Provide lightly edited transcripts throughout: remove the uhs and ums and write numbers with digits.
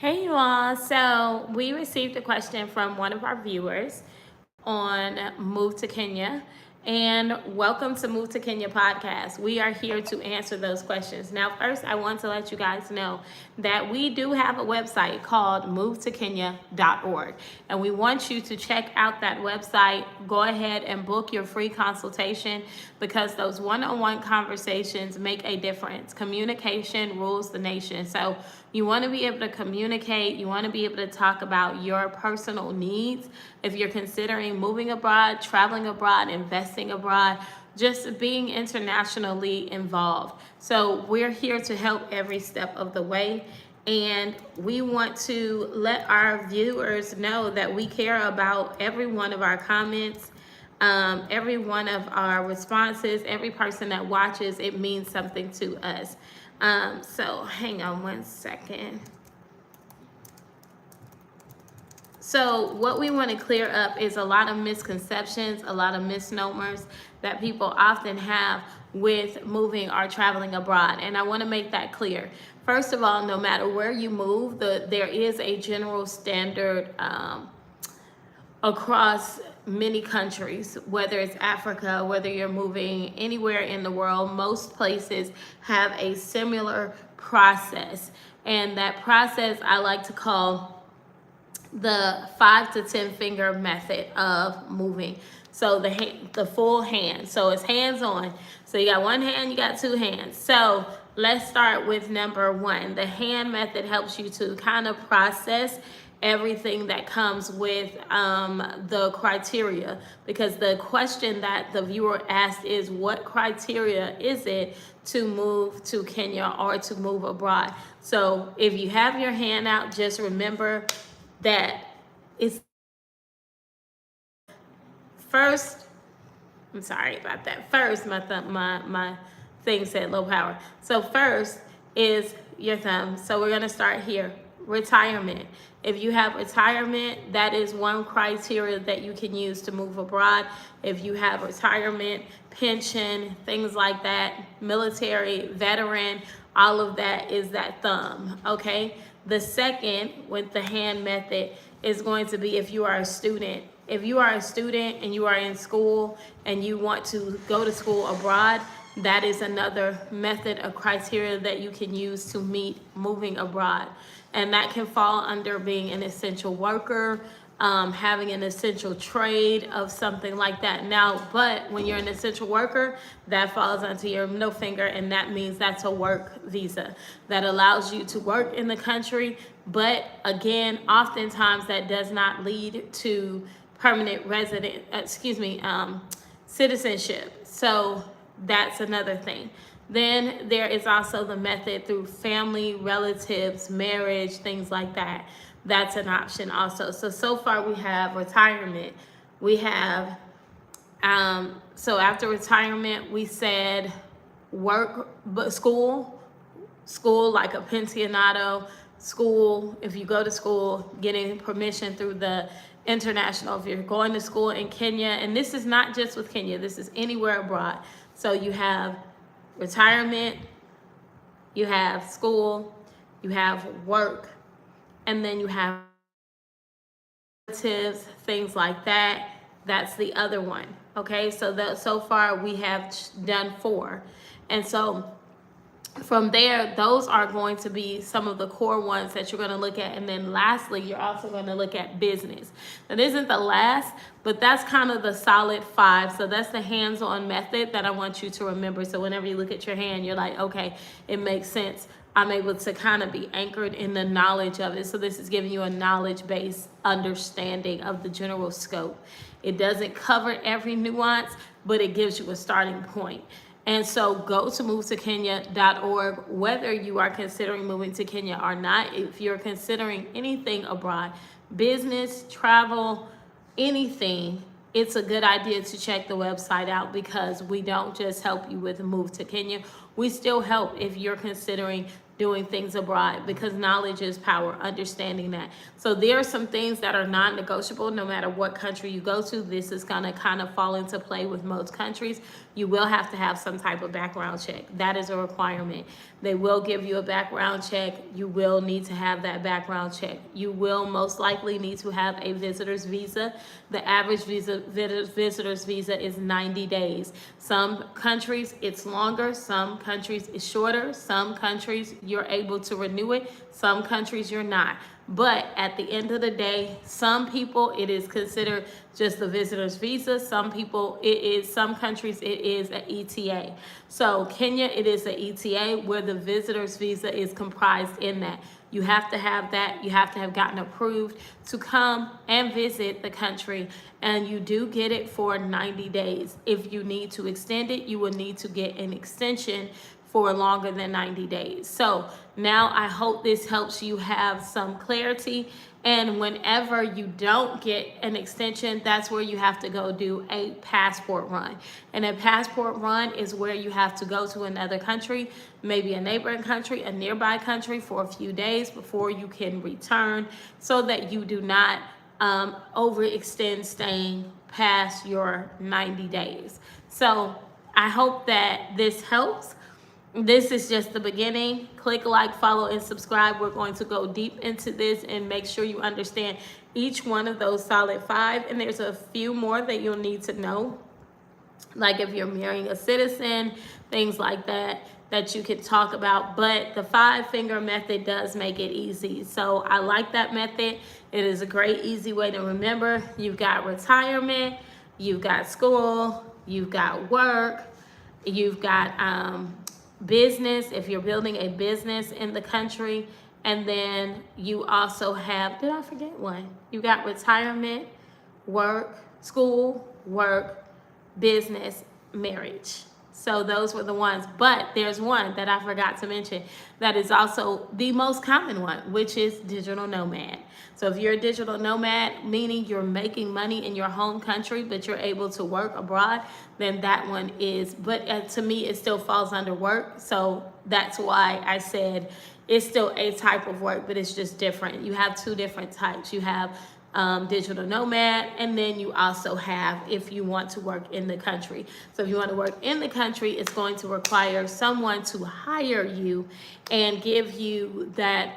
Hey you all. So we received a question from one of our viewers on Move to Kenya. And welcome to Move to Kenya podcast. We are here to answer those questions. Now, first, I want to let you guys know that we do have a website called movetokenya.org. And we want you to check out that website. Go ahead and book your free consultation because those one-on-one conversations make a difference. Communication rules the nation. So you want to be able to communicate. You want to be able to talk about your personal needs. If you're considering moving abroad, traveling abroad, investing abroad, just being internationally involved. So we're here to help every step of the way. And we want to let our viewers know that we care about every one of our comments, every one of our responses, every person that watches. It means something to us. So hang on one second. So what we want to clear up is a lot of misconceptions, a lot of misnomers that people often have with moving or traveling abroad. And I want to make that clear. First of all, no matter where you move, there is a general standard across many countries, whether it's Africa, whether you're moving anywhere in the world, most places have a similar process. And that process I like to call the 5 to 10 finger method of moving. So the full hand. So it's hands on. So you got one hand, you got two hands. So let's start with number one. The hand method helps you to kind of process everything that comes with the criteria, because the question that the viewer asked is, what criteria is it to move to Kenya or to move abroad? So if you have your hand out, just remember that it's first. I'm sorry about that. First, my thing said low power. So first is your thumb. So we're gonna start here. Retirement. If you have retirement, that is one criteria that you can use to move abroad. If you have retirement, pension, things like that, military, veteran, all of that is that thumb, okay? The second with the hand method is going to be if you are a student. If you are a student and you are in school and you want to go to school abroad, that is another method of criteria that you can use to meet moving abroad. And that can fall under being an essential worker, having an essential trade of something like that. Now, but when you're an essential worker, that falls onto your middle finger, and that means that's a work visa that allows you to work in the country. But again, oftentimes that does not lead to permanent resident, citizenship. So that's another thing. Then there is also the method through family, relatives, marriage, things like that. That's an option also. So far we have retirement. We have, so after retirement, we said work, but school like a pensionato, school, if you go to school, getting permission through the international, if you're going to school in Kenya, and this is not just with Kenya, this is anywhere abroad. So you have retirement, you have school, you have work, and then you have relatives, things like that. That's the other one. Okay, so far we have done 4. And so from there, those are going to be some of the core ones that you're going to look at. And then lastly, you're also going to look at business. That isn't the last, but that's kind of the solid 5. So that's the hands-on method that I want you to remember. So whenever you look at your hand, you're like, okay, it makes sense. I'm able to kind of be anchored in the knowledge of it. So this is giving you a knowledge-based understanding of the general scope. It doesn't cover every nuance, but it gives you a starting point. And so go to movetokenya.org, whether you are considering moving to Kenya or not. If you're considering anything abroad, business, travel, anything, it's a good idea to check the website out, because we don't just help you with a move to Kenya. We still help if you're considering doing things abroad, because knowledge is power, understanding that. So there are some things that are non-negotiable no matter what country you go to. This is going to kind of fall into play with most countries. You will have to have some type of background check. That is a requirement. They will give you a background check. You will need to have that background check. You will most likely need to have a visitor's visa. The average visitor's visa is 90 days. Some countries it's longer, some countries it's shorter, some countries you're able to renew it, some countries you're not. But at the end of the day, some people it is considered just a visitor's visa. Some people some countries it is an ETA. So Kenya, it is an ETA where the visitor's visa is comprised in that. You have to have that. You have to have gotten approved to come and visit the country, and you do get it for 90 days. If you need to extend it, you will need to get an extension for longer than 90 days. So now I hope this helps you have some clarity. And whenever you don't get an extension, that's where you have to go do a passport run. And a passport run is where you have to go to another country, maybe a neighboring country, a nearby country for a few days before you can return, so that you do not overextend staying past your 90 days. So I hope that this helps. This is just the beginning. Click like, follow, and subscribe. We're going to go deep into this and make sure you understand each one of those solid 5. And there's a few more that you'll need to know, like if you're marrying a citizen, things like that, that you can talk about. But the 5-finger method does make it easy. So I like that method. It is a great, easy way to remember. You've got retirement, you've got school, you've got work, you've got business, if you're building a business in the country, and then you also have, did I forget one? You got retirement, work, school, work, business, marriage. So those were the ones, but there's one that I forgot to mention that is also the most common one, which is digital nomad. So if you're a digital nomad, meaning you're making money in your home country, but you're able to work abroad, then that one is, but to me, it still falls under work. So that's why I said it's still a type of work, but it's just different. You have 2 different types. You have digital nomad, and then you also have if you want to work in the country. So if you want to work in the country, it's going to require someone to hire you and give you that,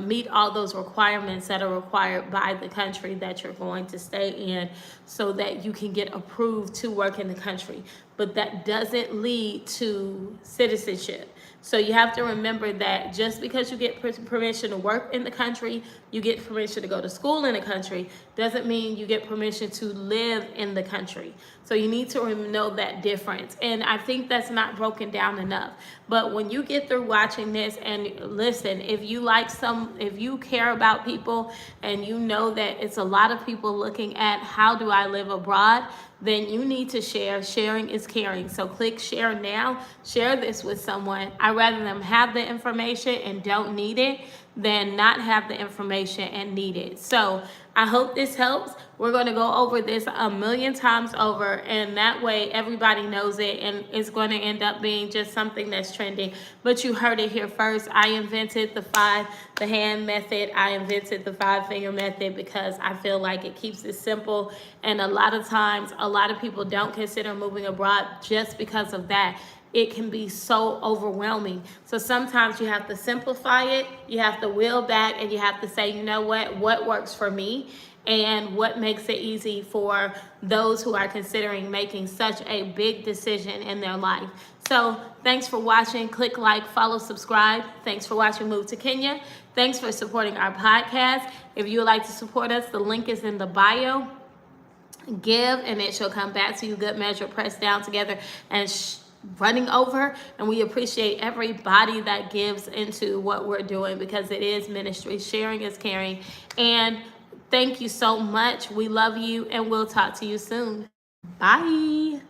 meet all those requirements that are required by the country that you're going to stay in, so that you can get approved to work in the country. But that doesn't lead to citizenship. So you have to remember that just because you get permission to work in the country, you get permission to go to school in the country, doesn't mean you get permission to live in the country. So you need to know that difference. And I think that's not broken down enough. But when you get through watching this, and listen, if you care about people and you know that it's a lot of people looking at how do I live abroad, then you need to share. Sharing is caring. So click share now. Share this with someone. I'd rather them have the information and don't need it than not have the information and need it. So I hope this helps. We're going to go over this a million times over, and that way everybody knows it, and it's going to end up being just something that's trending. But you heard it here first. I invented the hand method. I invented the 5-finger method because I feel like it keeps it simple. And a lot of times, a lot of people don't consider moving abroad just because of that. It can be so overwhelming. So sometimes you have to simplify it, you have to wheel back, and you have to say, you know what works for me and what makes it easy for those who are considering making such a big decision in their life. So thanks for watching. Click like, follow, subscribe. Thanks for watching Move to Kenya. Thanks for supporting our podcast. If you would like to support us, the link is in the bio. Give, and it shall come back to you. Good measure, pressed down together, and running over. And we appreciate everybody that gives into what we're doing, because it is ministry. Sharing is caring. And thank you so much. We love you, and we'll talk to you soon. Bye.